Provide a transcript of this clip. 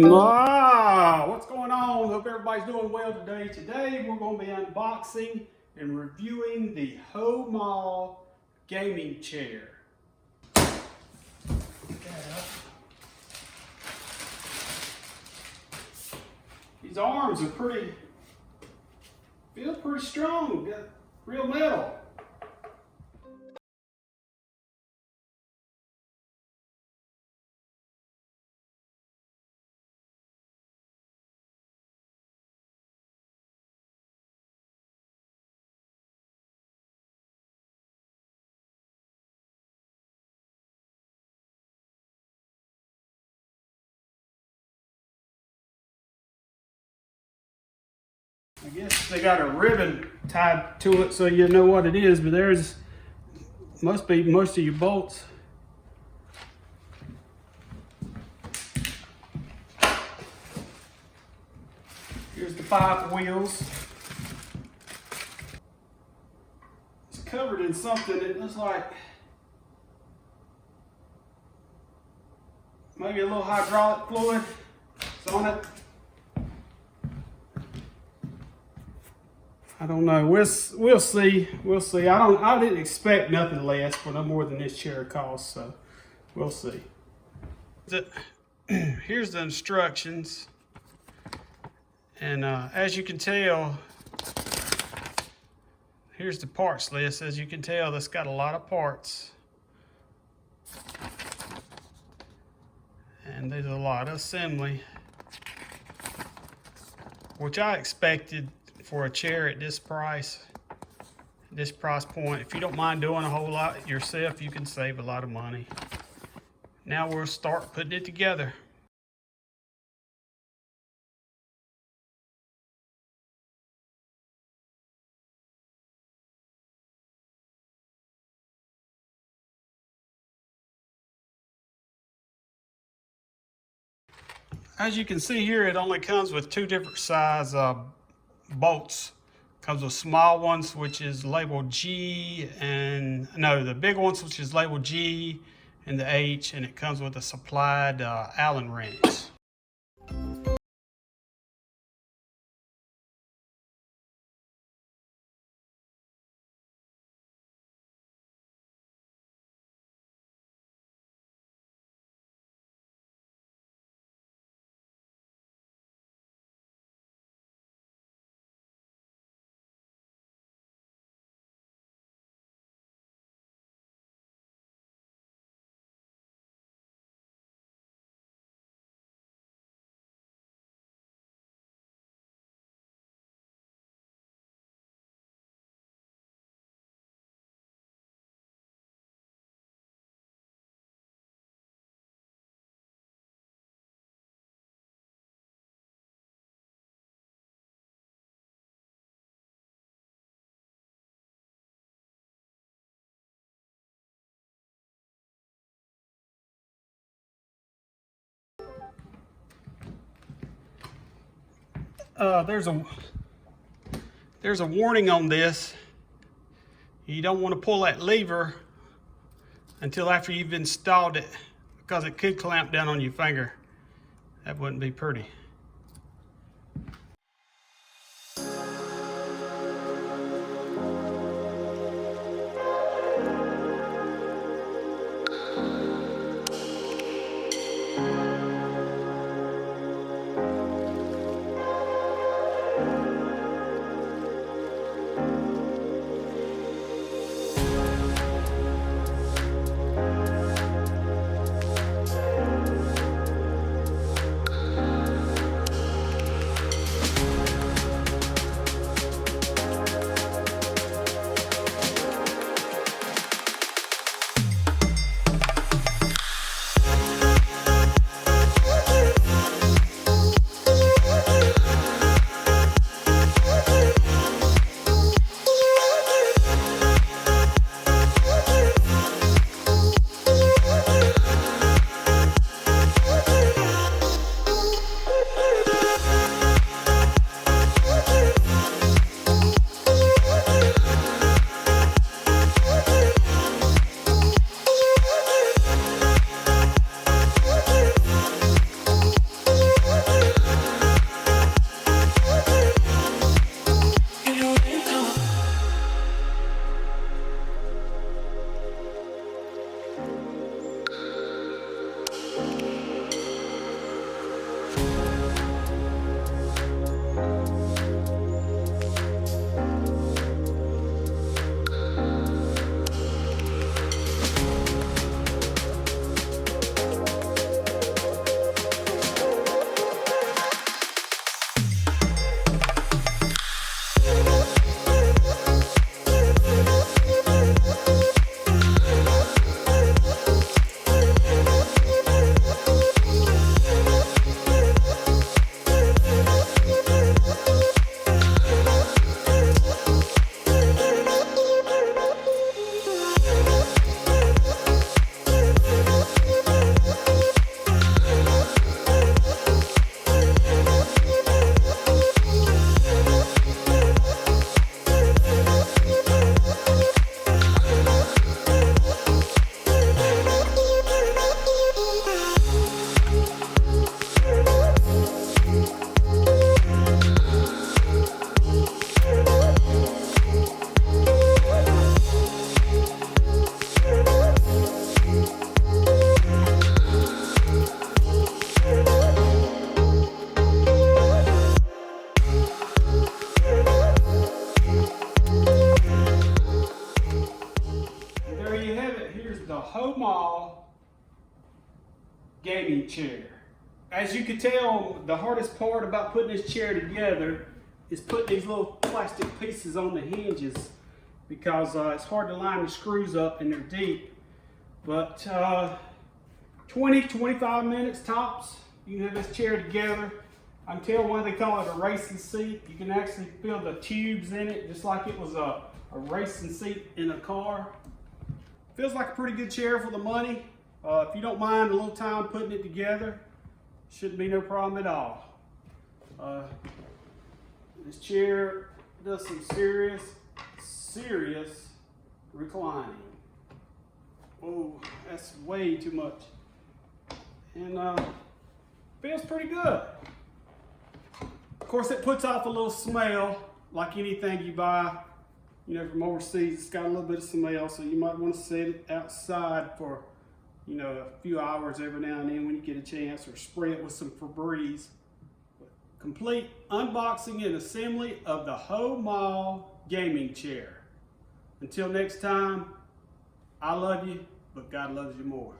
What's going on? Hope everybody's doing well today. Today we're going to be unboxing and reviewing the Homall gaming chair. These arms are feel pretty strong. Got real metal. I guess they got a ribbon tied to it so you know what it is, but there's must be most of your bolts. Here's the 5 wheels. It's covered in something that looks like maybe a little hydraulic fluid. It's on it. I don't know. We'll see. We'll see. I didn't expect nothing less for no more than this chair costs, so we'll see. Here's the instructions, and as you can tell, here's the parts list. As you can tell, that's got a lot of parts, and there's a lot of assembly, which I expected. For a chair at this price point, if you don't mind doing a whole lot yourself, you can save a lot of money. Now we'll start putting it together. As you can see here, it only comes with 2 different size bolts. Comes with small ones, which is labeled G, and no, the big ones, which is labeled G and the H, and it comes with a supplied Allen wrench. There's a warning on this. You don't want to pull that lever until after you've installed it, because it could clamp down on your finger. That wouldn't be pretty. Homall gaming chair. As you can tell, the hardest part about putting this chair together is putting these little plastic pieces on the hinges, because it's hard to line the screws up and they're deep. But 20-25 minutes tops, you can have this chair together. I can tell why they call it a racing seat. You can actually feel the tubes in it, just like it was a racing seat in a car. Feels like a pretty good chair for the money. If you don't mind a little time putting it together, shouldn't be no problem at all. This chair does some serious reclining. Oh, that's way too much. And feels pretty good. Of course, it puts off a little smell, like anything you buy, you know, from overseas. It's got a little bit of smell, so you might want to set it outside for, you know, a few hours every now and then when you get a chance, or spray it with some Febreze. Complete unboxing and assembly of the Homall gaming chair. Until next time, I love you, but God loves you more.